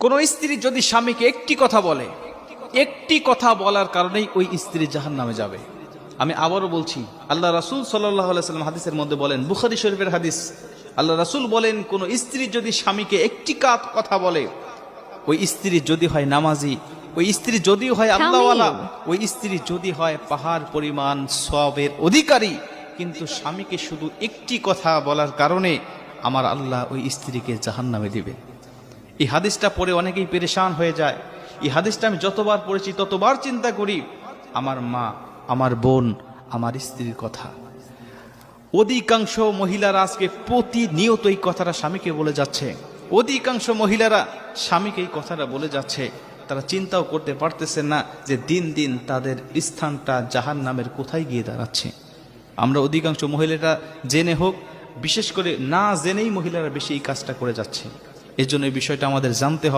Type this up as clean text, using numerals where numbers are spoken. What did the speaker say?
কোন স্ত্রী যদি স্বামীকে একটি কথা বলে, একটি কথা বলার কারণেই ওই স্ত্রী জাহান্নামে যাবে। আমি আবারও বলছি, আল্লাহ রাসূল সাল্লাল্লাহু আলাইহি ওয়াসাল্লাম হাদিসের মধ্যে বলেন, বুখারী শরীফের হাদিস, আল্লাহ রাসূল বলেন, কোন স্ত্রী যদি স্বামীকে একটি কথা বলে, ওই স্ত্রী যদি হয় নামাজি, ওই স্ত্রী যদি হয় আল্লাহওয়ালা, ওই স্ত্রী যদি হয় পাহাড় পরিমাণ সওয়াবের অধিকারী, কিন্তু স্বামীকে শুধু একটি কথা বলার কারণে আমার আল্লাহ ওই স্ত্রীকে জাহান্নামে দিবে। এই হাদিসটা পড়ে অনেকেই পেরেশান হয়ে যায়। এই হাদিসটা আমি যতবার পড়েছি ততবার চিন্তা করি, আমার মা, আমার বোন, আমার স্ত্রীর কথা। অধিকাংশ মহিলারা আজকে প্রতিনিয়ত এই কথাটা স্বামীকে বলে যাচ্ছে। অধিকাংশ মহিলারা স্বামীকে এই কথাটা বলে যাচ্ছে। তারা চিন্তাও করতে পারতেছেন না যে দিন দিন তাদের স্থানটা জাহান্নামের কোথায় গিয়ে দাঁড়াচ্ছে। আমরা অধিকাংশ মহিলারা জেনে হোক, বিশেষ করে না জেনেই মহিলারা বেশি এই কাজটা করে যাচ্ছে। এজন্য এই বিষয়টা আমাদের জানতে হবে।